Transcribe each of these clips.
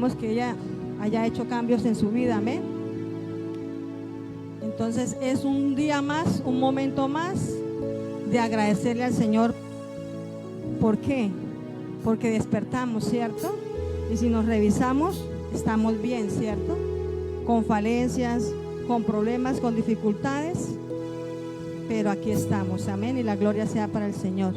esperamos que ella haya hecho cambios en su vida, amén. Entonces es un día más, un momento más de agradecerle al Señor. ¿Por qué? Porque despertamos, ¿cierto? Y si nos revisamos, estamos bien, ¿cierto? Con falencias, con problemas, con dificultades, pero aquí estamos, amén, y la gloria sea para el Señor.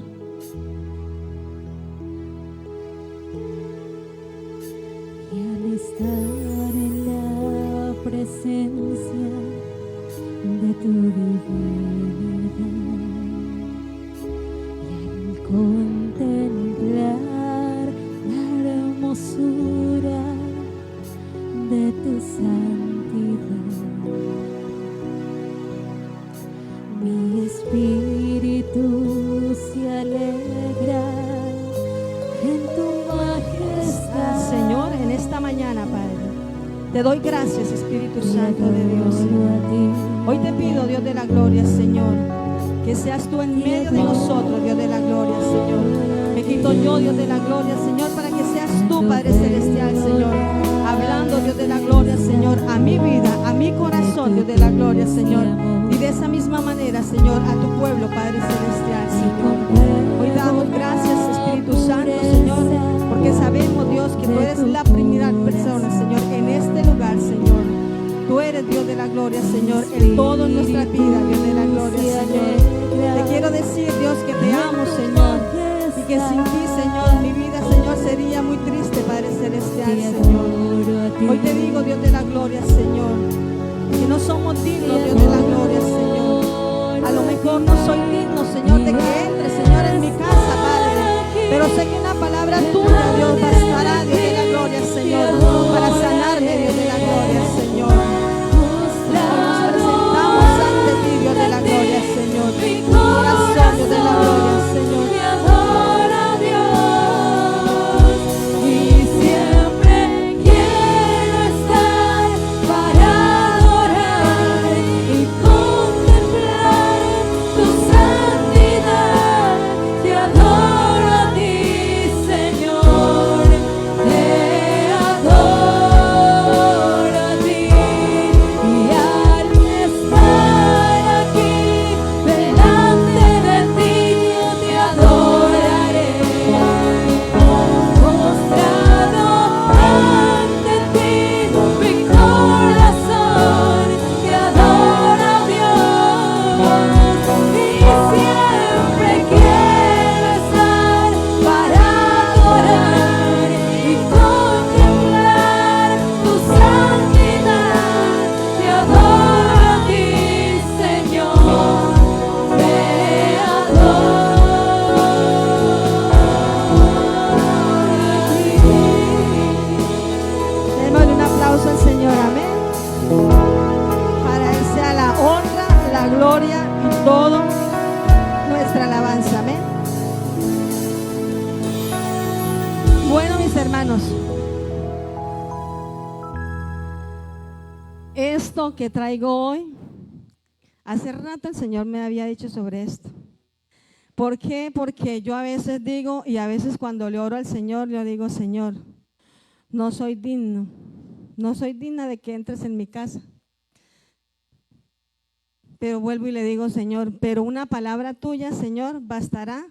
Y al estar en la presencia de tu divinidad y al contemplar la hermosura de tu santidad, mi espíritu se alegra en tu majestad. Señor, en esta mañana, Padre, te doy gracias, Espíritu Santo de Dios. Hoy te pido, Dios de la gloria, Señor, que seas tú en medio de nosotros, Dios de la gloria, Señor. Me quito yo, Dios de la gloria, Señor, para que seas tú, Padre Celestial, Señor, hablando, Dios de la gloria, Señor, a mi vida, a mi corazón, Dios de la gloria, Señor. Y de esa misma manera, Señor, a tu pueblo, Padre Celestial, Señor. Hoy damos gracias, Espíritu Santo, Señor, porque sabemos, Dios, que tú eres la primera persona, Señor, en este lugar, Señor. Tú eres Dios de la gloria, Señor, el todo en nuestra vida, Dios de la gloria, Señor. Te quiero decir, Dios, que te amo, Señor, y que sin ti, Señor, mi vida, Señor, sería muy triste, Padre Celestial, Señor. Hoy te digo, Dios de la gloria, Señor, que no somos dignos, Dios de la gloria, Señor. A lo mejor no soy digno, Señor, de que entre, Señor, en mi casa, Padre, pero sé que una palabra tuya, Dios, bastará, Dios de la gloria, Señor, para sanarme, Dios de la gloria, Señor. Nos presentamos ante ti, Dios de la gloria, Señor. Mi corazón, Dios de la gloria, Señor. Esto que traigo hoy, hace rato el Señor me había dicho sobre esto. ¿Por qué? Porque yo a veces digo, y a veces cuando le oro al Señor, yo digo, Señor, no soy digno, no soy digna de que entres en mi casa. Pero vuelvo y le digo, Señor, pero una palabra tuya, Señor, bastará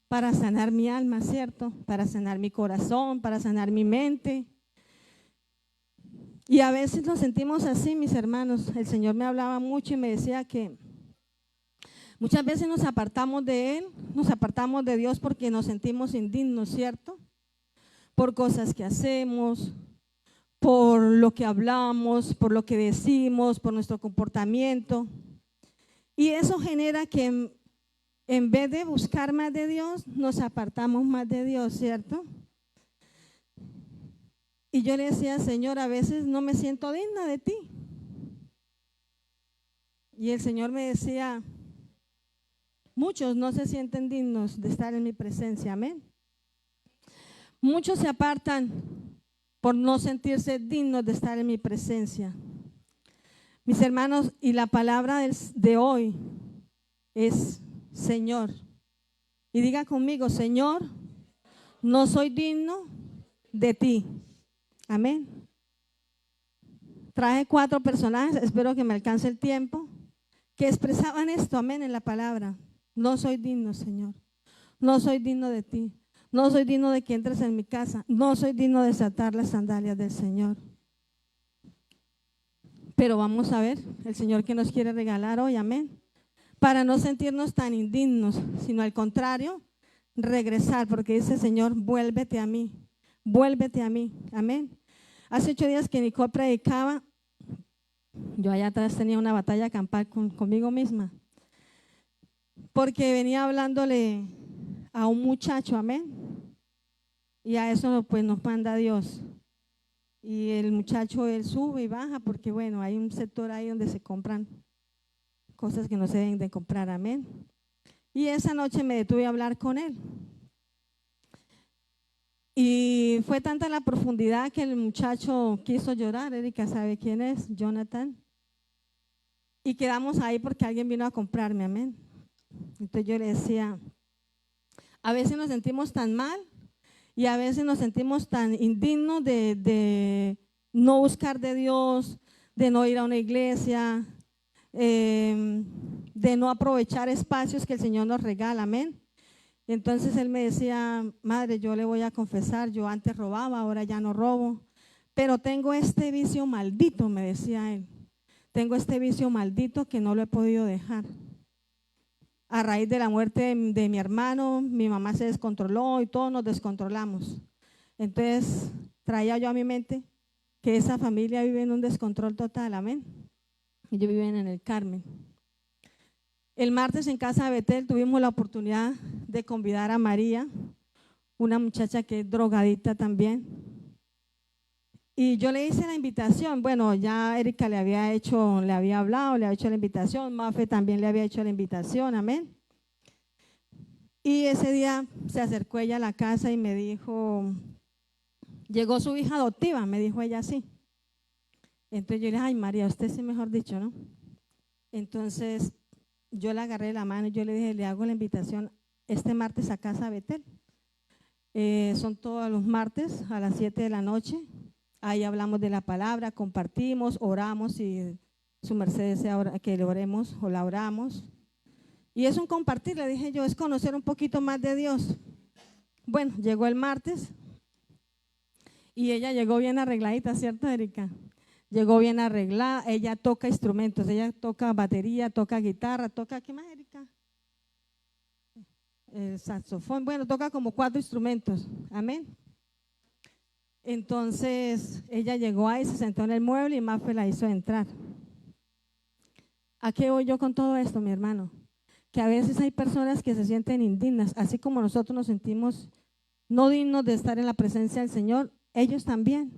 para sanar mi alma, ¿cierto? Para sanar mi corazón, para sanar mi mente. Y a veces nos sentimos así, mis hermanos. El Señor me hablaba mucho y me decía que muchas veces nos apartamos de Él, nos apartamos de Dios porque nos sentimos indignos, ¿cierto? Por cosas que hacemos, por lo que hablamos, por lo que decimos, por nuestro comportamiento. Y eso genera que en vez de buscar más de Dios, nos apartamos más de Dios, ¿cierto? Y yo le decía, Señor, a veces no me siento digna de ti. Y el Señor me decía, muchos no se sienten dignos de estar en mi presencia, amén. Muchos se apartan por no sentirse dignos de estar en mi presencia. Mis hermanos, y la palabra de hoy es Señor. Y diga conmigo, Señor, no soy digno de ti. Amén. Traje 4 personajes, espero que me alcance el tiempo, que expresaban esto, amén, en la palabra. No soy digno, Señor. No soy digno de ti. No soy digno de que entres en mi casa. No soy digno de desatar las sandalias del Señor. Pero vamos a ver el Señor que nos quiere regalar hoy, amén. Para no sentirnos tan indignos, sino al contrario, regresar, porque dice Señor, vuélvete a mí, amén. Hace 8 días que Nicole predicaba, yo allá atrás tenía una batalla campal conmigo misma, porque venía hablándole a un muchacho, amén, y a eso pues nos manda Dios. Y el muchacho, él sube y baja, porque bueno, hay un sector ahí donde se compran cosas que no se deben de comprar, amén. Y esa noche me detuve a hablar con él. Y fue tanta la profundidad que el muchacho quiso llorar. Erika sabe quién es, Jonathan. Y quedamos ahí porque alguien vino a comprarme, amén. Entonces yo le decía, a veces nos sentimos tan mal y a veces nos sentimos tan indignos de no buscar de Dios, de no ir a una iglesia, de no aprovechar espacios que el Señor nos regala, amén. Y entonces él me decía, madre, yo le voy a confesar, yo antes robaba, ahora ya no robo, pero tengo este vicio maldito, me decía él, tengo este vicio maldito que no lo he podido dejar. A raíz de la muerte de mi hermano, mi mamá se descontroló y todos nos descontrolamos. Entonces traía yo a mi mente que esa familia vive en un descontrol total, amén. Ellos viven en el Carmen. El martes en casa de Betel tuvimos la oportunidad de convidar a María, una muchacha que es drogadita también. Y yo le hice la invitación. Bueno, ya Erika le había hablado, le había hecho la invitación. Mafe también le había hecho la invitación, amén. Y ese día se acercó ella a la casa y me dijo, llegó su hija adoptiva, me dijo ella así. Entonces yo le dije, ay María, usted sí mejor dicho, ¿no? Entonces yo le agarré la mano y yo le dije, le hago la invitación este martes a casa Betel. Son todos los martes a las 7 de la noche. Ahí hablamos de la palabra, compartimos, oramos y su merced desea que le oremos o la oramos. Y es un compartir, le dije yo, es conocer un poquito más de Dios. Bueno, llegó el martes y ella llegó bien arregladita, ¿cierto, Erika? Llegó bien arreglada, ella toca instrumentos, ella toca batería, toca guitarra, toca, ¿qué más, Erika? El saxofón, bueno, toca como 4 instrumentos, amén. Entonces ella llegó ahí, se sentó en el mueble y Mafe la hizo entrar. ¿A qué voy yo con todo esto, mi hermano? Que a veces hay personas que se sienten indignas, así como nosotros nos sentimos no dignos de estar en la presencia del Señor, ellos también.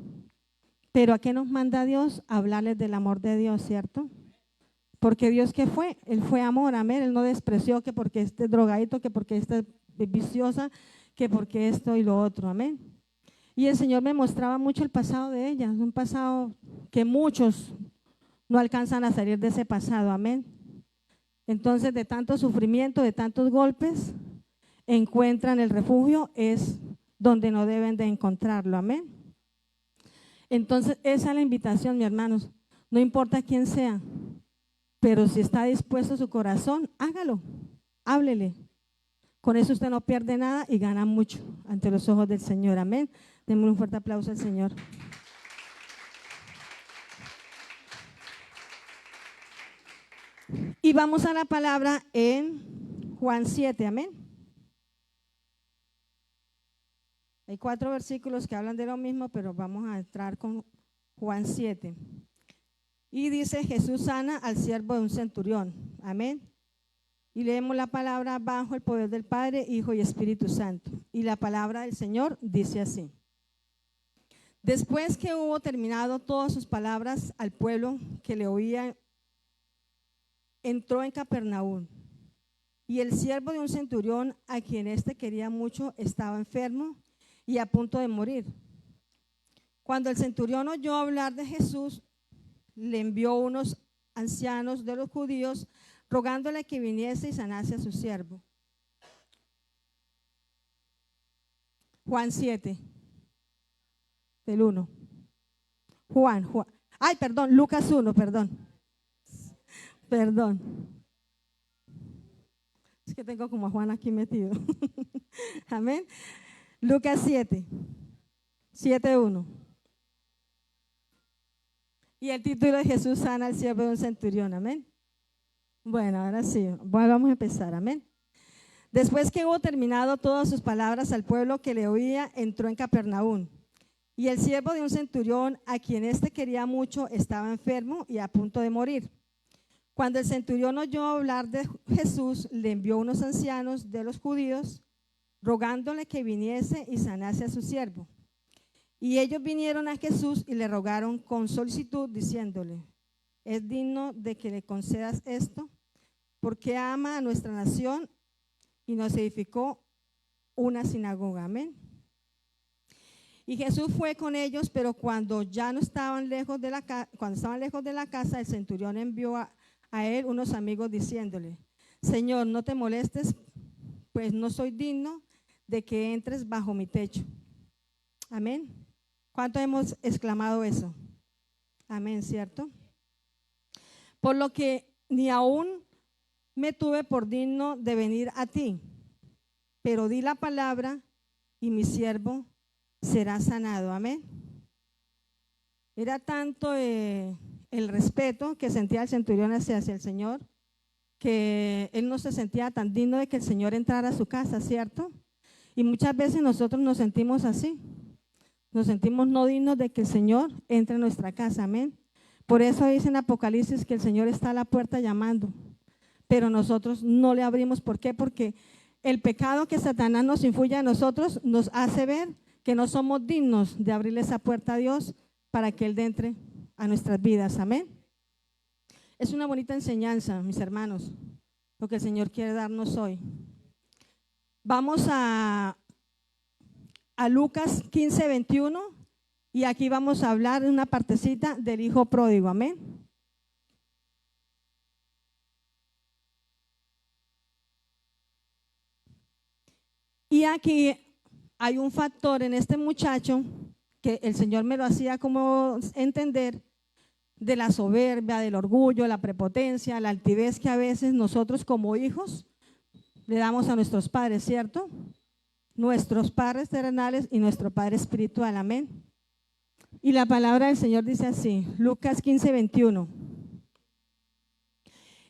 Pero ¿a qué nos manda Dios? A hablarles del amor de Dios, ¿cierto? Porque Dios, ¿qué fue? Él fue amor, amén. Él no despreció que porque este drogadito, que porque esta es viciosa, que porque esto y lo otro, amén. Y el Señor me mostraba mucho el pasado de ella, un pasado que muchos no alcanzan a salir de ese pasado, amén. Entonces, de tanto sufrimiento, de tantos golpes, encuentran el refugio, es donde no deben de encontrarlo, amén. Entonces, esa es la invitación, mis hermanos, no importa quién sea, pero si está dispuesto su corazón, hágalo, háblele. Con eso usted no pierde nada y gana mucho ante los ojos del Señor, amén. Démosle un fuerte aplauso al Señor. Y vamos a la palabra en Juan 7, amén. Hay 4 versículos que hablan de lo mismo, pero vamos a entrar con Juan 7. Y dice, Jesús sana al siervo de un centurión, amén. Y leemos la palabra bajo el poder del Padre, Hijo y Espíritu Santo. Y la palabra del Señor dice así. Después que hubo terminado todas sus palabras al pueblo que le oía, entró en Capernaum. Y el siervo de un centurión, a quien éste quería mucho, estaba enfermo y a punto de morir. Cuando el centurión oyó hablar de Jesús, le envió unos ancianos de los judíos rogándole que viniese y sanase a su siervo. Juan 7, del 1. Juan. Ay, perdón, Lucas 1, perdón. Es que tengo como a Juan aquí metido. Amén. Lucas 7:1. Y el título de Jesús sana al siervo de un centurión. Amén. Bueno, ahora sí, vamos a empezar. Amén. Después que hubo terminado todas sus palabras al pueblo que le oía, entró en Capernaum. Y el siervo de un centurión, a quien éste quería mucho, estaba enfermo y a punto de morir. Cuando el centurión oyó hablar de Jesús, le envió unos ancianos de los judíos, rogándole que viniese y sanase a su siervo. Y ellos vinieron a Jesús y le rogaron con solicitud, diciéndole: ¿es digno de que le concedas esto? Porque ama a nuestra nación y nos edificó una sinagoga. Amén. Y Jesús fue con ellos, pero cuando ya no estaban lejos de la casa, el centurión envió a él unos amigos diciéndole: Señor, no te molestes, pues no soy digno de que entres bajo mi techo. Amén. ¿Cuánto hemos exclamado eso? Amén, ¿cierto? Por lo que ni aún me tuve por digno de venir a ti, pero di la palabra y mi siervo será sanado. Amén. Era tanto el respeto que sentía el centurión hacia el Señor, que él no se sentía tan digno de que el Señor entrara a su casa, ¿cierto? Y muchas veces nosotros nos sentimos así, nos sentimos no dignos de que el Señor entre en nuestra casa. Amén. Por eso dice en Apocalipsis que el Señor está a la puerta llamando, pero nosotros no le abrimos. ¿Por qué? Porque el pecado que Satanás nos influye a nosotros nos hace ver que no somos dignos de abrirle esa puerta a Dios para que Él entre a nuestras vidas. Amén. Es una bonita enseñanza, mis hermanos, lo que el Señor quiere darnos hoy. Vamos a Lucas 15:21 y aquí vamos a hablar de una partecita del hijo pródigo. Amén. Y aquí hay un factor en este muchacho que el Señor me lo hacía como entender, de la soberbia, del orgullo, la prepotencia, la altivez que a veces nosotros como hijos le damos a nuestros padres, ¿cierto? Nuestros padres terrenales y nuestro Padre espiritual. Amén. Y la palabra del Señor dice así, Lucas 15:21.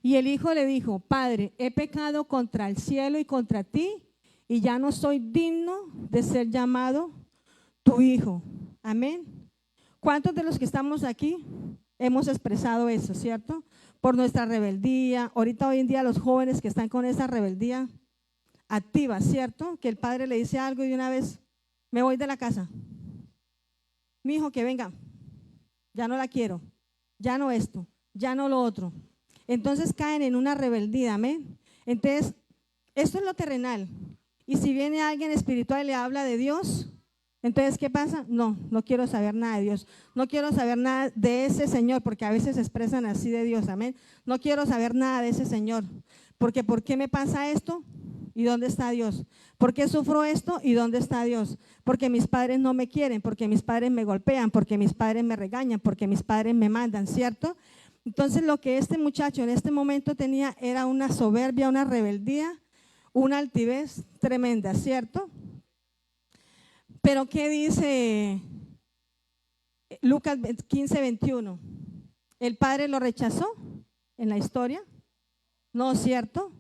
Y el hijo le dijo: Padre, he pecado contra el cielo y contra ti, y ya no soy digno de ser llamado tu hijo. Amén. ¿Cuántos de los que estamos aquí hemos expresado eso, cierto? Por nuestra rebeldía. Ahorita hoy en día los jóvenes que están con esa rebeldía activa, ¿cierto? Que el padre le dice algo y de una vez: me voy de la casa. Mi hijo, que venga. Ya no la quiero. Ya no esto. Ya no lo otro. Entonces caen en una rebeldía. Amén. Entonces, esto es lo terrenal. Y si viene alguien espiritual y le habla de Dios, entonces, ¿qué pasa? No quiero saber nada de Dios. No quiero saber nada de ese Señor, porque a veces se expresan así de Dios. Amén. No quiero saber nada de ese Señor. Porque ¿por qué me pasa esto? ¿Y dónde está Dios? ¿Por qué sufro esto? ¿Y dónde está Dios? Porque mis padres no me quieren, porque mis padres me golpean, porque mis padres me regañan, porque mis padres me mandan, ¿cierto? Entonces lo que este muchacho en este momento tenía era una soberbia, una rebeldía, una altivez tremenda, ¿cierto? Pero ¿qué dice Lucas 15:21? ¿El padre lo rechazó en la historia? No, ¿cierto?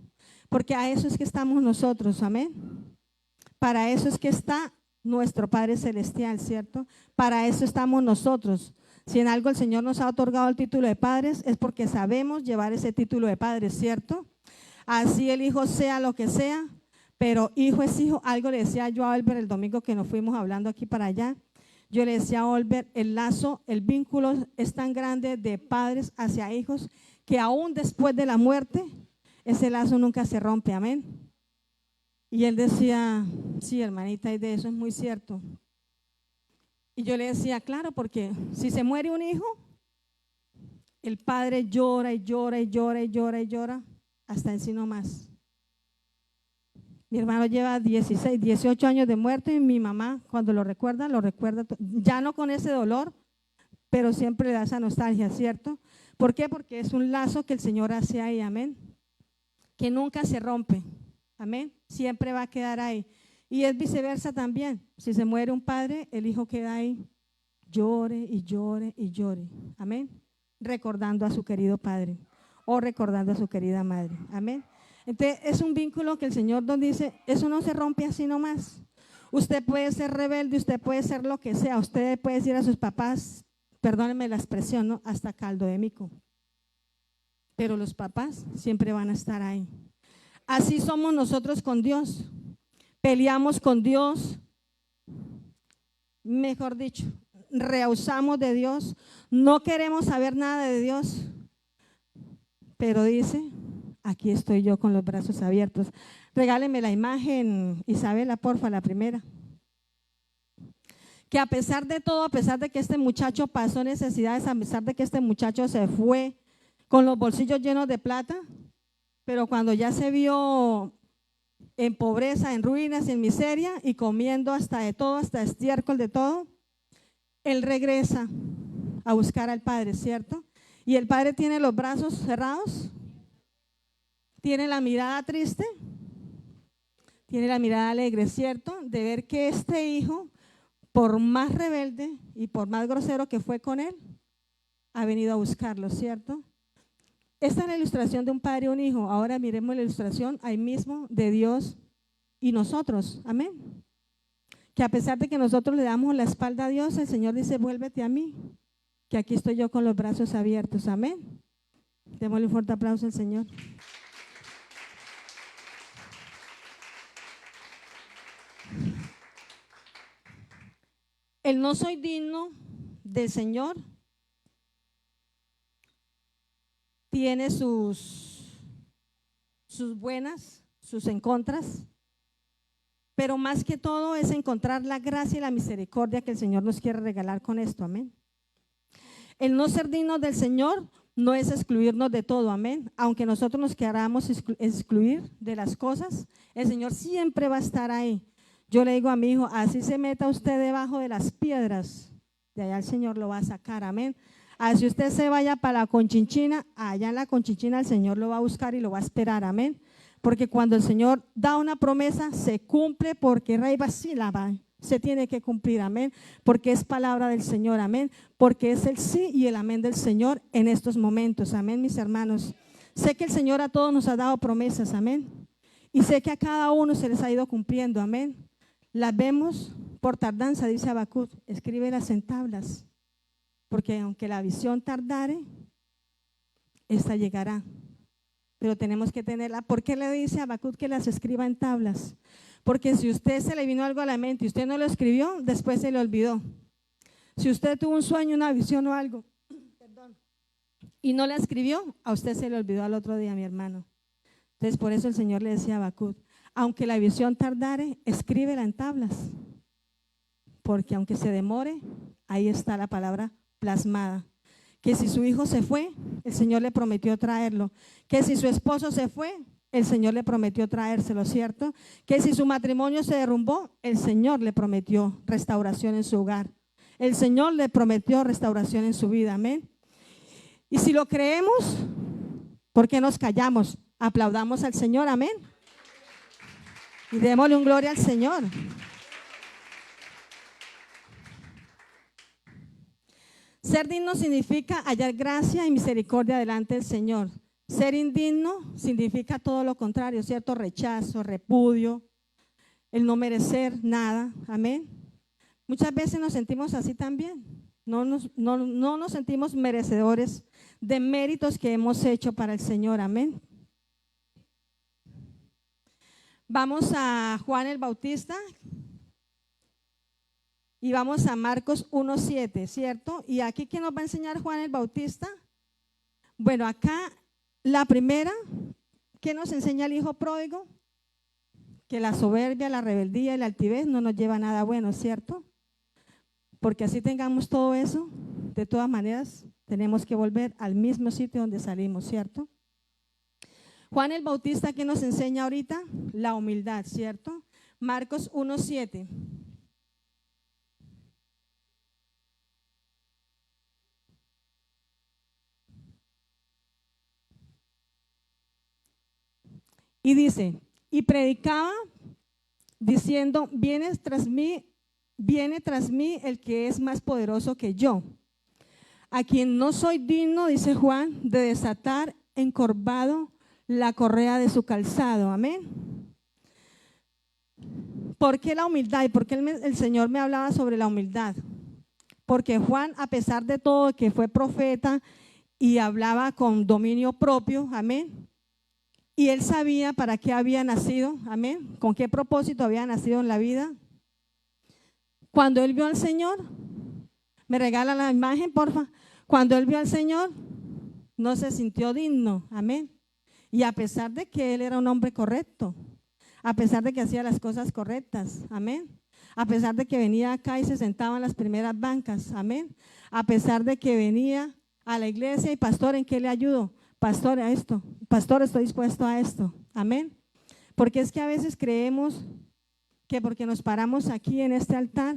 Porque a eso es que estamos nosotros, amén. Para eso es que está nuestro Padre Celestial, ¿cierto? Para eso estamos nosotros. Si en algo el Señor nos ha otorgado el título de padres, es porque sabemos llevar ese título de padres, ¿cierto? Así el hijo sea lo que sea, pero hijo es hijo. Algo le decía yo a Albert el domingo que nos fuimos hablando aquí para allá. Yo le decía a Albert, el lazo, el vínculo es tan grande de padres hacia hijos que aún después de la muerte, ese lazo nunca se rompe, amén. Y él decía: sí, hermanita, y de eso es muy cierto. Y yo le decía: claro, porque si se muere un hijo, el padre llora y llora y llora y llora y llora hasta en sí no más. Mi hermano lleva 16, 18 años de muerte y mi mamá, cuando lo recuerda, ya no con ese dolor, pero siempre le da esa nostalgia, ¿cierto? ¿Por qué? Porque es un lazo que el Señor hace ahí, amén, que nunca se rompe, amén, siempre va a quedar ahí. Y es viceversa también, si se muere un padre, el hijo queda ahí, llore y llore y llore, amén, recordando a su querido padre o recordando a su querida madre, amén. Entonces es un vínculo que el Señor nos dice, eso no se rompe así nomás. Usted puede ser rebelde, usted puede ser lo que sea, usted puede decir a sus papás, perdónenme la expresión, ¿no? Hasta caldo de mico, pero los papás siempre van a estar ahí. Así somos nosotros con Dios, peleamos con Dios, mejor dicho, rehusamos de Dios, no queremos saber nada de Dios, pero dice, aquí estoy yo con los brazos abiertos. Regáleme la imagen, Isabela, porfa, la primera. Que a pesar de todo, a pesar de que este muchacho pasó necesidades, a pesar de que este muchacho se fue con los bolsillos llenos de plata, pero cuando ya se vio en pobreza, en ruinas, en miseria y comiendo hasta de todo, hasta estiércol de todo, él regresa a buscar al Padre, ¿cierto? Y el Padre tiene los brazos cerrados, tiene la mirada triste, tiene la mirada alegre, ¿cierto? De ver que este hijo, por más rebelde y por más grosero que fue con él, ha venido a buscarlo, ¿cierto? Esta es la ilustración de un padre y un hijo. Ahora miremos la ilustración ahí mismo de Dios y nosotros, amén. Que a pesar de que nosotros le damos la espalda a Dios, el Señor dice, vuélvete a mí, que aquí estoy yo con los brazos abiertos, amén. Démosle un fuerte aplauso al Señor. El no soy digno del Señor tiene sus buenas, sus en contras, pero más que todo es encontrar la gracia y la misericordia que el Señor nos quiere regalar con esto, amén. El no ser dignos del Señor no es excluirnos de todo, amén. Aunque nosotros nos queramos excluir de las cosas, el Señor siempre va a estar ahí. Yo le digo a mi hijo, así se meta usted debajo de las piedras, de allá el Señor lo va a sacar, amén. Así usted se vaya para la Conchinchina, allá en la Conchinchina el Señor lo va a buscar y lo va a esperar, amén. Porque cuando el Señor da una promesa, se cumple porque Rey Basílaba se tiene que cumplir, amén. Porque es palabra del Señor, amén. Porque es el sí y el amén del Señor en estos momentos, amén, mis hermanos. Sé que el Señor a todos nos ha dado promesas, amén. Y sé que a cada uno se les ha ido cumpliendo, amén. Las vemos por tardanza, dice Habacuc, escríbelas en tablas, porque aunque la visión tardare, esta llegará, pero tenemos que tenerla. ¿Por qué le dice a Habacuc que las escriba en tablas? Porque si usted se le vino algo a la mente y usted no lo escribió, después se le olvidó. Si usted tuvo un sueño, una visión o algo, y no la escribió, a usted se le olvidó al otro día, mi hermano. Entonces por eso el Señor le decía a Habacuc, aunque la visión tardare, escríbela en tablas, porque aunque se demore, ahí está la palabra plasmada. Que si su hijo se fue, el Señor le prometió traerlo. Que si su esposo se fue, el Señor le prometió traérselo, ¿cierto? Que si su matrimonio se derrumbó, el Señor le prometió restauración en su hogar. El Señor le prometió restauración en su vida, amén. Y si lo creemos, ¿por qué nos callamos? Aplaudamos al Señor, amén. Y démosle un gloria al Señor. Ser digno significa hallar gracia y misericordia delante del Señor. Ser indigno significa todo lo contrario, ¿cierto? Rechazo, repudio, el no merecer nada, amén. Muchas veces nos sentimos así también. No nos sentimos merecedores de méritos que hemos hecho para el Señor, amén. Vamos a Juan el Bautista y vamos a Marcos 1:7, ¿cierto? Y aquí, ¿qué nos va a enseñar Juan el Bautista? Bueno, acá la primera, ¿qué nos enseña el hijo pródigo? Que la soberbia, la rebeldía y la altivez no nos lleva a nada bueno, ¿cierto? Porque así tengamos todo eso, de todas maneras tenemos que volver al mismo sitio donde salimos, ¿cierto? Juan el Bautista, ¿qué nos enseña ahorita? La humildad, ¿cierto? Marcos 1:7. Y dice, y predicaba diciendo, viene tras mí el que es más poderoso que yo, a quien no soy digno, dice Juan, de desatar encorvado la correa de su calzado. Amén. ¿Por qué la humildad? ¿Y por qué el Señor me hablaba sobre la humildad? Porque Juan, a pesar de todo, que fue profeta y hablaba con dominio propio, amén, y él sabía para qué había nacido, amén, con qué propósito había nacido en la vida. Cuando él vio al Señor, me regala la imagen, porfa. Cuando él vio al Señor, no se sintió digno, amén. Y a pesar de que él era un hombre correcto, a pesar de que hacía las cosas correctas, amén. A pesar de que venía acá y se sentaba en las primeras bancas, amén. A pesar de que venía a la iglesia y pastor, ¿en qué le ayudo? Pastor, a esto. Pastor, estoy dispuesto a esto, amén. Porque es que a veces creemos que porque nos paramos aquí en este altar,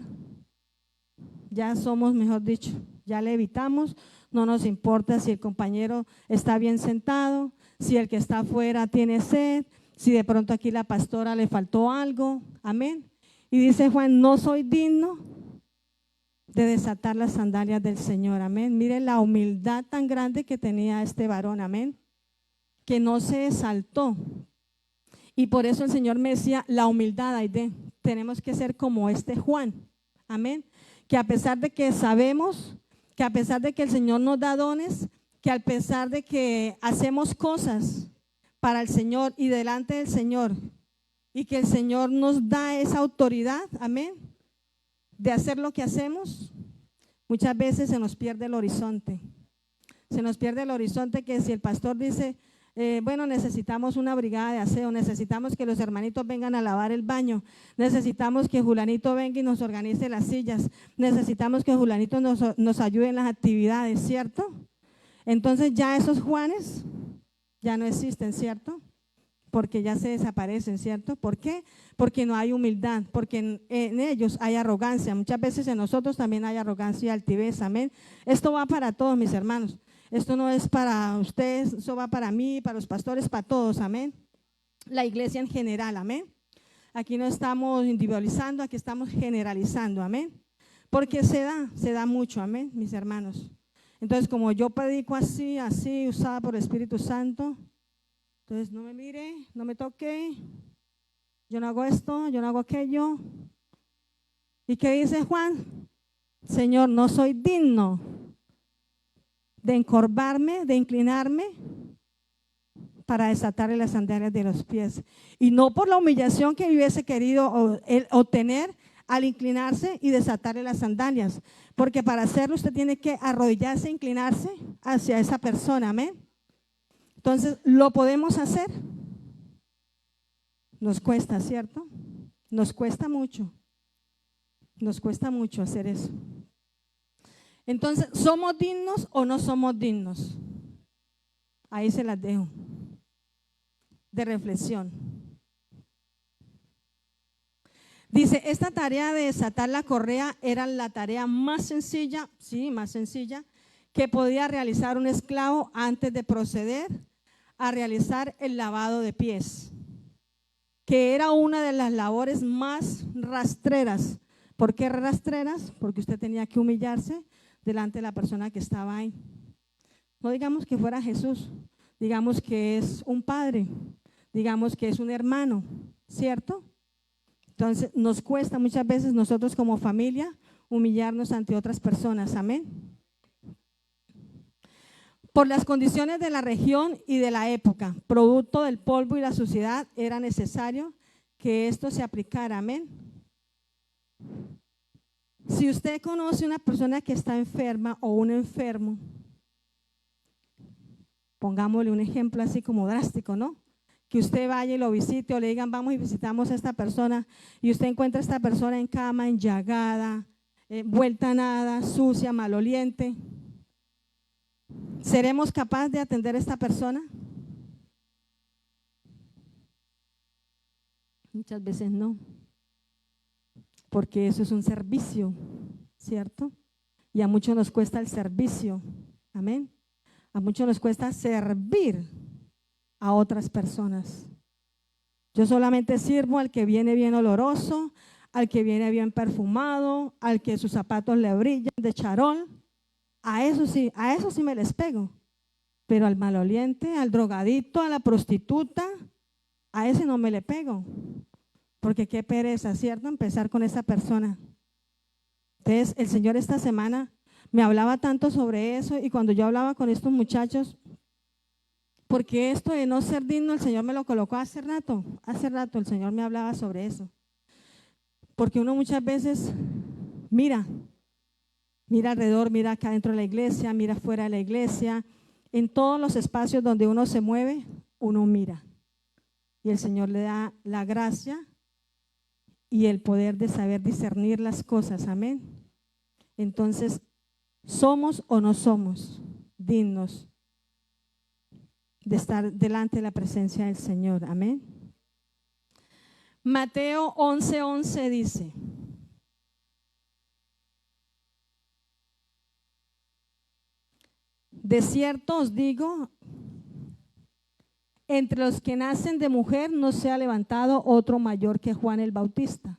ya somos, mejor dicho, ya le evitamos, no nos importa si el compañero está bien sentado, si el que está afuera tiene sed, si de pronto aquí la pastora le faltó algo, amén. Y dice Juan, no soy digno de desatar las sandalias del Señor, amén. Mire la humildad tan grande que tenía este varón, amén, que no se exaltó. Y por eso el Señor me decía, la humildad, Aide, tenemos que ser como este Juan, amén. Que a pesar de que sabemos, que a pesar de que el Señor nos da dones, que a pesar de que hacemos cosas para el Señor y delante del Señor, y que el Señor nos da esa autoridad, amén, de hacer lo que hacemos, muchas veces se nos pierde el horizonte. Se nos pierde el horizonte que si el pastor dice, bueno, necesitamos una brigada de aseo, necesitamos que los hermanitos vengan a lavar el baño, necesitamos que Julanito venga y nos organice las sillas, necesitamos que Julanito nos ayude en las actividades, ¿cierto? Entonces ya esos Juanes ya no existen, ¿cierto? Porque ya se desaparecen, ¿cierto? ¿Por qué? Porque no hay humildad, porque en ellos hay arrogancia. Muchas veces en nosotros también hay arrogancia y altivez, amén. Esto va para todos, mis hermanos. Esto no es para ustedes, eso va para mí, para los pastores, para todos, amén. La iglesia en general, amén. Aquí no estamos individualizando, aquí estamos generalizando, amén. Porque se da mucho, amén, mis hermanos. Entonces, como yo predico así, usada por el Espíritu Santo, entonces no me mire, no me toque, yo no hago esto, yo no hago aquello. ¿Y qué dice Juan? Señor, no soy digno de encorvarme, de inclinarme para desatarle las sandalias de los pies. Y no por la humillación que hubiese querido obtener al inclinarse y desatarle las sandalias, porque para hacerlo usted tiene que arrodillarse e inclinarse hacia esa persona, amén. Entonces, ¿lo podemos hacer? Nos cuesta, ¿cierto? Nos cuesta mucho hacer eso. Entonces, ¿somos dignos o no somos dignos? Ahí se las dejo de reflexión. Dice, esta tarea de desatar la correa era la tarea más sencilla, sí, más sencilla, que podía realizar un esclavo antes de proceder a realizar el lavado de pies, que era una de las labores más rastreras. ¿Por qué rastreras? Porque usted tenía que humillarse delante de la persona que estaba ahí. No digamos que fuera Jesús, digamos que es un padre, digamos que es un hermano, ¿cierto? Entonces nos cuesta muchas veces nosotros como familia humillarnos ante otras personas, amén. Por las condiciones de la región y de la época, producto del polvo y la suciedad, era necesario que esto se aplicara, amén. Si usted conoce una persona que está enferma o un enfermo, pongámosle un ejemplo así como drástico, ¿no? Que usted vaya y lo visite o le digan vamos y visitamos a esta persona y usted encuentra a esta persona en cama, enllagada, vuelta a nada, sucia, maloliente. ¿Seremos capaces de atender a esta persona? Muchas veces no, porque eso es un servicio, ¿cierto? Y a muchos nos cuesta el servicio, amén. A muchos nos cuesta servir a otras personas. Yo solamente sirvo al que viene bien oloroso, al que viene bien perfumado, al que sus zapatos le brillan de charol. A eso sí me les pego. Pero al maloliente, al drogadito, a la prostituta, a ese no me le pego. Porque qué pereza, ¿cierto? Empezar con esa persona. Entonces, el Señor esta semana me hablaba tanto sobre eso, y cuando yo hablaba con estos muchachos, porque esto de no ser digno, el Señor me lo colocó hace rato el Señor me hablaba sobre eso. Porque uno muchas veces mira alrededor, mira acá dentro de la iglesia, mira fuera de la iglesia, en todos los espacios donde uno se mueve, uno mira. Y el Señor le da la gracia y el poder de saber discernir las cosas, amén. Entonces, ¿somos o no somos dignos de estar delante de la presencia del Señor? Amén. Mateo 11:11 dice: de cierto os digo, entre los que nacen de mujer no se ha levantado otro mayor que Juan el Bautista,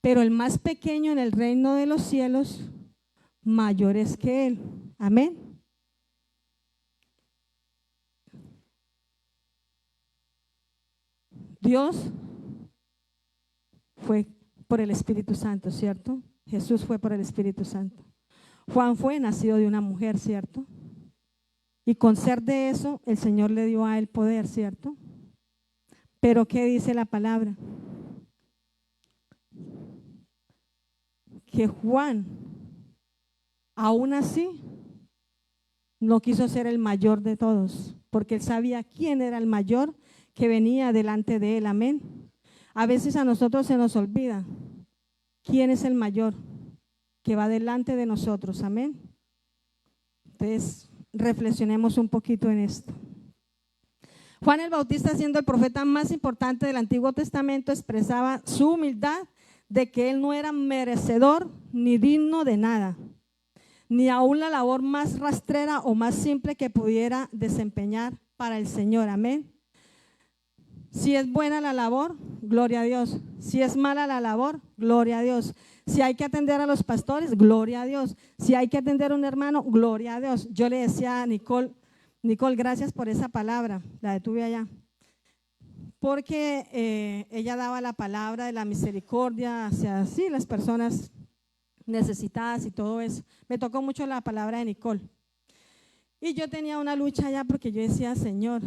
pero el más pequeño en el reino de los cielos mayor es que él. Amén. Dios fue por el Espíritu Santo, ¿cierto? Jesús fue por el Espíritu Santo. Juan fue nacido de una mujer, ¿cierto? Y con ser de eso, el Señor le dio a él poder, ¿cierto? Pero ¿qué dice la palabra? Que Juan, aún así, no quiso ser el mayor de todos, porque él sabía quién era el mayor que venía delante de él, amén. A veces a nosotros se nos olvida quién es el mayor que va delante de nosotros, amén. Entonces, reflexionemos un poquito en esto. Juan el Bautista, siendo el profeta más importante del Antiguo Testamento, expresaba su humildad de que él no era merecedor ni digno de nada, ni aún la labor más rastrera o más simple que pudiera desempeñar para el Señor, amén. Si es buena la labor, gloria a Dios. Si es mala la labor, gloria a Dios. Si hay que atender a los pastores, gloria a Dios. Si hay que atender a un hermano, gloria a Dios. Yo le decía a Nicole, gracias por esa palabra, la detuve allá, porque ella daba la palabra de la misericordia hacia sí, las personas necesitadas y todo eso. Me tocó mucho la palabra de Nicole. Y yo tenía una lucha allá porque yo decía, Señor,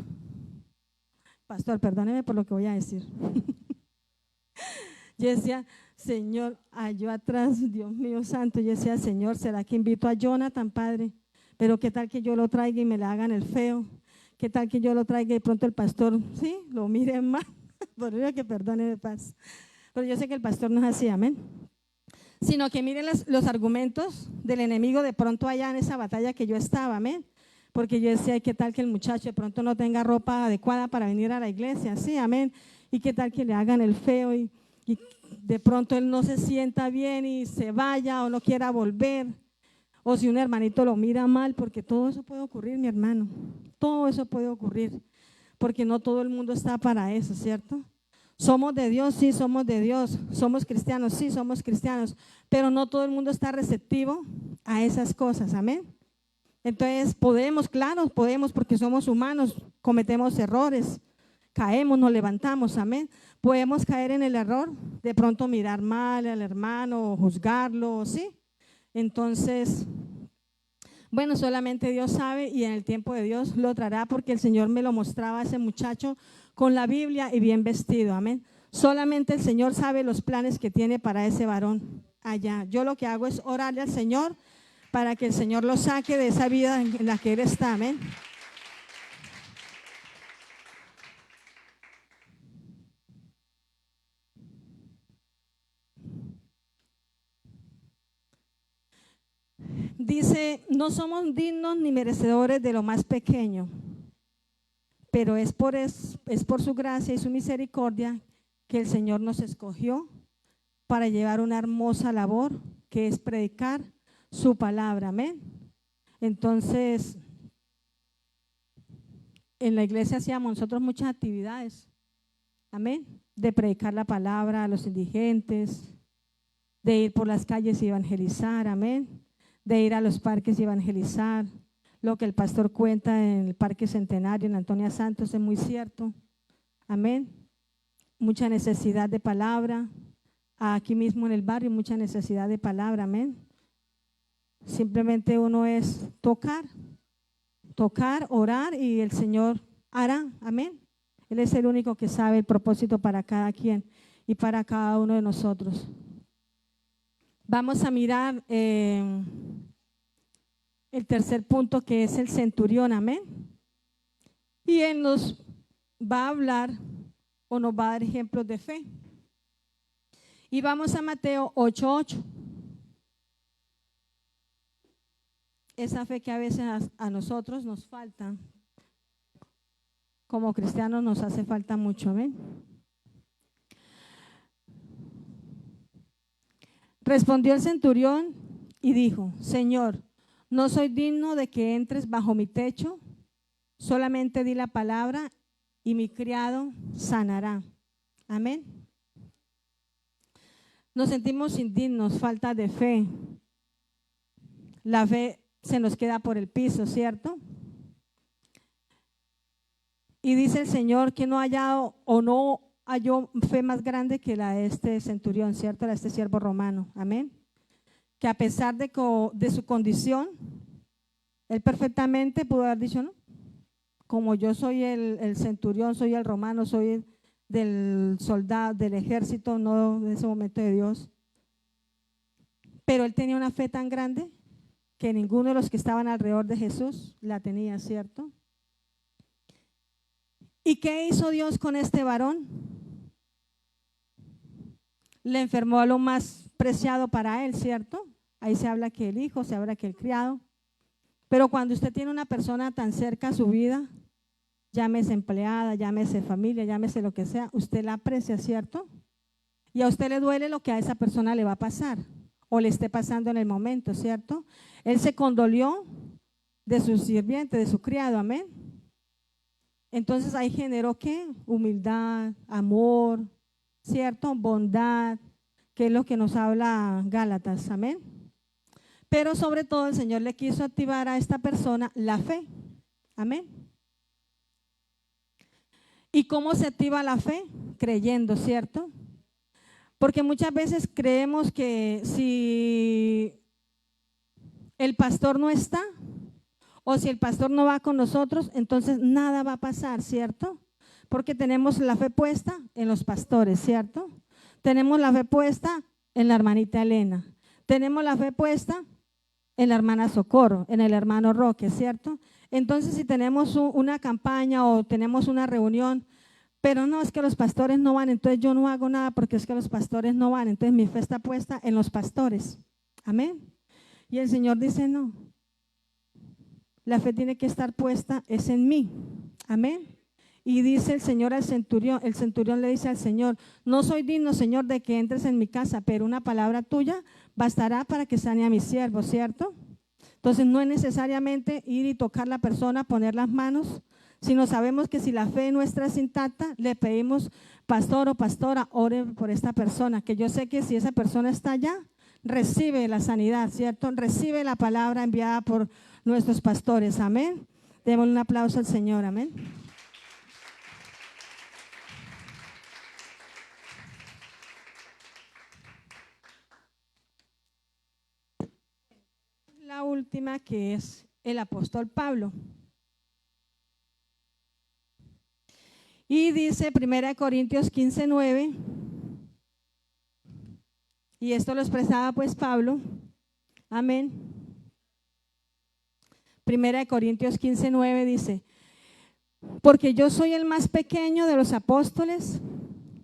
pastor, perdóneme por lo que voy a decir. Yo decía, Señor, yo atrás, Dios mío santo, yo decía, Señor, ¿será que invito a Jonathan, Padre? Pero qué tal que yo lo traiga y me le hagan el feo. ¿Qué tal que yo lo traiga y de pronto el pastor, sí, lo mire mal? Por eso que perdóneme, paz. Pero yo sé que el pastor no es así, amén. Sino que miren los argumentos del enemigo de pronto allá en esa batalla que yo estaba, amén. Porque yo decía, ¿qué tal que el muchacho de pronto no tenga ropa adecuada para venir a la iglesia? Sí, amén. ¿Y qué tal que le hagan el feo y de pronto él no se sienta bien y se vaya o no quiera volver? O si un hermanito lo mira mal, porque todo eso puede ocurrir, mi hermano. Todo eso puede ocurrir, porque no todo el mundo está para eso, ¿cierto? Somos de Dios, sí, somos de Dios. Somos cristianos, sí, somos cristianos. Pero no todo el mundo está receptivo a esas cosas, amén. Entonces podemos, claro, podemos, porque somos humanos, cometemos errores, caemos, nos levantamos, amén. Podemos caer en el error, de pronto mirar mal al hermano, juzgarlo, ¿sí? Entonces, bueno, solamente Dios sabe y en el tiempo de Dios lo traerá, porque el Señor me lo mostraba a ese muchacho con la Biblia y bien vestido, amén. Solamente el Señor sabe los planes que tiene para ese varón allá. Yo lo que hago es orarle al Señor para que el Señor lo saque de esa vida en la que él está, amén. Dice, no somos dignos ni merecedores de lo más pequeño, pero es por su gracia y su misericordia que el Señor nos escogió para llevar una hermosa labor que es predicar su palabra, amén. Entonces, en la iglesia hacíamos nosotros muchas actividades. Amén. De predicar la palabra a los indigentes, de ir por las calles y evangelizar. Amén. De ir a los parques y evangelizar. Lo que el pastor cuenta en el Parque Centenario, en Antonia Santos, es muy cierto. Amén. Mucha necesidad de palabra. Aquí mismo en el barrio, mucha necesidad de palabra. Amén. Simplemente uno es tocar, orar y el Señor hará. Amén. Él es el único que sabe el propósito para cada quien y para cada uno de nosotros. Vamos a mirar el tercer punto, que es el centurión. Amén. Y él nos va a hablar o nos va a dar ejemplos de fe. Y vamos a Mateo 8:8. Esa fe que a veces a nosotros nos falta, como cristianos nos hace falta mucho. Amén. Respondió el centurión y dijo: Señor, no soy digno de que entres bajo mi techo, solamente di la palabra y mi criado sanará. Amén. Nos sentimos indignos, falta de fe. La fe se nos queda por el piso, ¿cierto? Y dice el Señor que no hallado o no halló fe más grande que la de este centurión, ¿cierto? La de este siervo romano. Amén. Que a pesar de su condición, él perfectamente pudo haber dicho: no, como yo soy el centurión, soy el romano, soy del soldado, del ejército, no en ese momento de Dios. Pero él tenía una fe tan grande que ninguno de los que estaban alrededor de Jesús la tenía, ¿cierto? ¿Y qué hizo Dios con este varón? Le enfermó a lo más preciado para él, ¿cierto? Ahí se habla que el hijo, se habla que el criado. Pero cuando usted tiene una persona tan cerca a su vida, llámese empleada, llámese familia, llámese lo que sea, usted la aprecia, ¿cierto? Y a usted le duele lo que a esa persona le va a pasar o le esté pasando en el momento, ¿cierto? Él se condolió de su sirviente, de su criado. Amén. Entonces ahí generó ¿qué? Humildad, amor, ¿cierto? Bondad, que es lo que nos habla Gálatas. Amén. Pero sobre todo el Señor le quiso activar a esta persona la fe. Amén. ¿Y cómo se activa la fe? Creyendo, ¿cierto? Porque muchas veces creemos que si el pastor no está o si el pastor no va con nosotros, entonces nada va a pasar, ¿cierto? Porque tenemos la fe puesta en los pastores, ¿cierto? Tenemos la fe puesta en la hermanita Elena. Tenemos la fe puesta en la hermana Socorro, en el hermano Roque, ¿cierto? Entonces, si tenemos una campaña o tenemos una reunión, pero no, es que los pastores no van, entonces yo no hago nada porque es que los pastores no van. Entonces mi fe está puesta en los pastores. Amén. Y el Señor dice: no, la fe tiene que estar puesta es en mí. Amén. Y dice el Señor al centurión, el centurión le dice al Señor: no soy digno, Señor, de que entres en mi casa, pero una palabra tuya bastará para que sane a mi siervo, ¿cierto? Entonces no es necesariamente ir y tocar la persona, poner las manos, sino sabemos que si la fe nuestra es intacta, le pedimos: pastor o pastora, ore por esta persona, que yo sé que si esa persona está allá, recibe la sanidad, ¿cierto? Recibe la palabra enviada por nuestros pastores. Amén. Démosle un aplauso al Señor. Amén. La última, que es el apóstol Pablo. Y dice 1 Corintios 15:9, y esto lo expresaba pues Pablo. Amén. 1 Corintios 15:9 dice: porque yo soy el más pequeño de los apóstoles,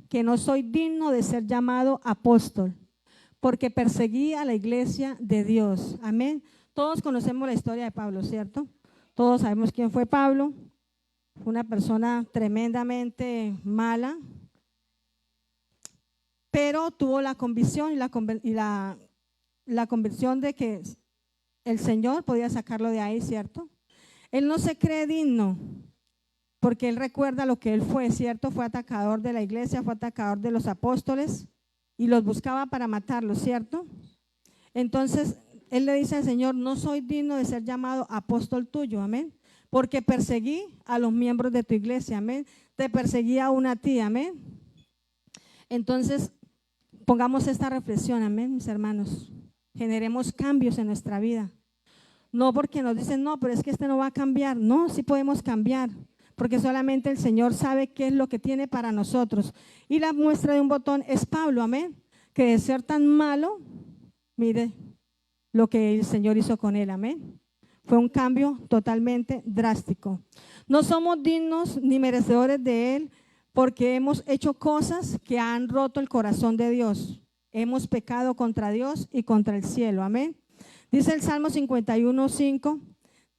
que no soy digno de ser llamado apóstol, porque perseguí a la iglesia de Dios. Amén. Todos conocemos la historia de Pablo, ¿cierto? Todos sabemos quién fue Pablo. Fue una persona tremendamente mala, pero tuvo la convicción y la convicción de que el Señor podía sacarlo de ahí, ¿cierto? Él no se cree digno porque él recuerda lo que él fue, ¿cierto? Fue atacador de la iglesia, fue atacador de los apóstoles y los buscaba para matarlos, ¿cierto? Entonces, él le dice al Señor, no soy digno de ser llamado apóstol tuyo, amén, porque perseguí a los miembros de tu iglesia, amén, te perseguí aún a ti, amén. Entonces, pongamos esta reflexión, amén, mis hermanos, generemos cambios en nuestra vida. No porque nos dicen, no, pero es que este no va a cambiar. No, sí podemos cambiar, porque solamente el Señor sabe qué es lo que tiene para nosotros. Y la muestra de un botón es Pablo, amén, que de ser tan malo, mire lo que el Señor hizo con él, amén. Fue un cambio totalmente drástico. No somos dignos ni merecedores de él porque hemos hecho cosas que han roto el corazón de Dios. Hemos pecado contra Dios y contra el cielo, amén. Dice el Salmo 51:5,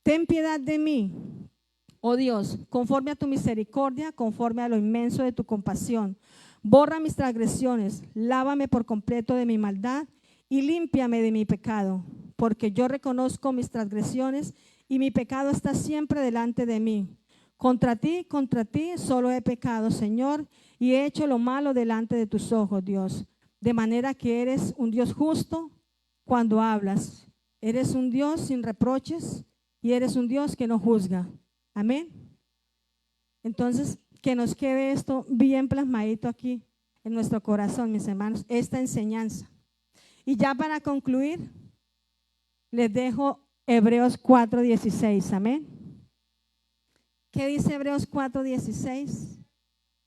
ten piedad de mí, oh Dios, conforme a tu misericordia, conforme a lo inmenso de tu compasión. Borra mis transgresiones, lávame por completo de mi maldad y límpiame de mi pecado, porque yo reconozco mis transgresiones y mi pecado está siempre delante de mí. Contra ti solo he pecado, Señor, y he hecho lo malo delante de tus ojos, Dios. De manera que eres un Dios justo cuando hablas. Eres un Dios sin reproches y eres un Dios que no juzga. Amén. Entonces, que nos quede esto bien plasmadito aquí en nuestro corazón, mis hermanos, esta enseñanza. Y ya para concluir, les dejo Hebreos 4:16. Amén. ¿Qué dice Hebreos 4:16?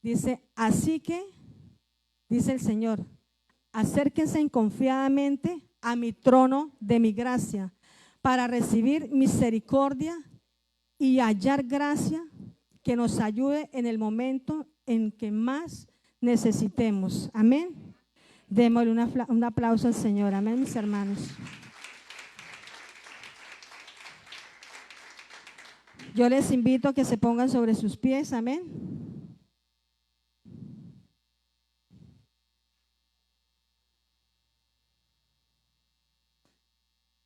Dice, así que, dice el Señor, acérquense confiadamente a mi trono de mi gracia para recibir misericordia y hallar gracia que nos ayude en el momento en que más necesitemos. Amén. Démosle un aplauso al Señor. Amén, mis hermanos. Yo les invito a que se pongan sobre sus pies. Amén.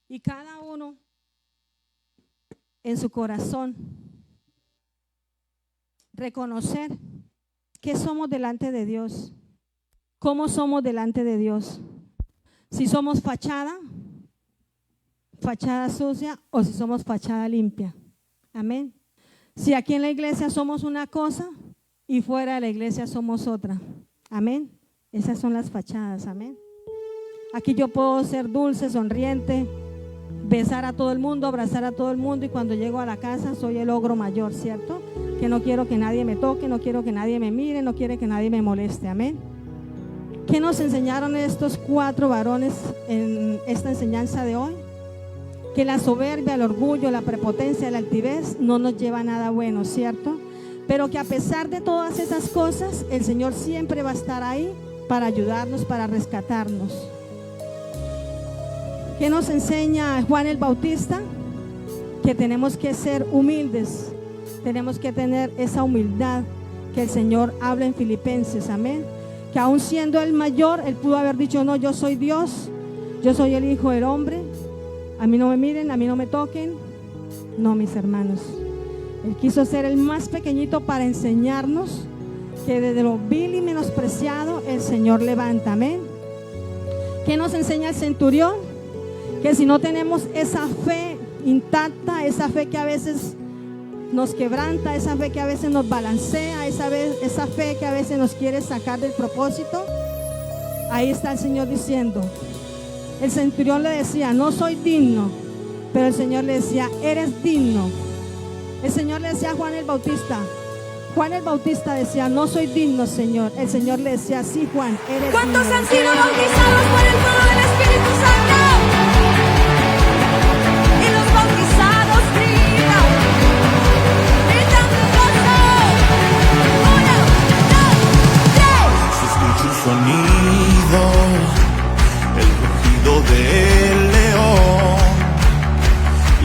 Y cada uno en su corazón reconocer que somos delante de Dios, cómo somos delante de Dios, si somos fachada sucia o si somos fachada limpia. Amén. Si aquí en la iglesia somos una cosa y fuera de la iglesia somos otra. Amén. Esas son las fachadas. Amén. Aquí yo puedo ser dulce, sonriente, besar a todo el mundo, abrazar a todo el mundo, y cuando llego a la casa soy el ogro mayor, ¿cierto? Que no quiero que nadie me toque, no quiero que nadie me mire, no quiero que nadie me moleste. Amén. ¿Qué nos enseñaron estos 4 varones en esta enseñanza de hoy? Que la soberbia, el orgullo, la prepotencia, la altivez no nos lleva a nada bueno, ¿cierto? Pero que a pesar de todas esas cosas, el Señor siempre va a estar ahí para ayudarnos, para rescatarnos. ¿Qué nos enseña Juan el Bautista? Que tenemos que ser humildes, tenemos que tener esa humildad que el Señor habla en Filipenses, amén. Que aún siendo el mayor, él pudo haber dicho, no, yo soy Dios, yo soy el Hijo del Hombre, a mí no me miren, a mí no me toquen. No, mis hermanos, él quiso ser el más pequeñito para enseñarnos que desde lo vil y menospreciado el Señor levanta, amén. ¿Qué nos enseña el centurión? Que si no tenemos esa fe intacta, esa fe que a veces nos quebranta, esa fe que a veces nos balancea, esa fe que a veces nos quiere sacar del propósito, ahí está el Señor diciendo. El centurión le decía, no soy digno, pero el Señor le decía, eres digno. El Señor le decía a Juan el Bautista decía, no soy digno, Señor. El Señor le decía, sí, Juan, eres digno. ¿Cuántos han sido bautizados por el fuego del Espíritu Santo? Y los bautizados gritan gozo. 1, 2, 3. Se escucha un sonido, el rugido del león,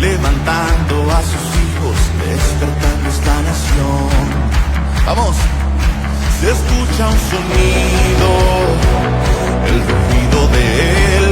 levantando a sus hijos, despertando esta nación. Vamos, se escucha un sonido, el rugido del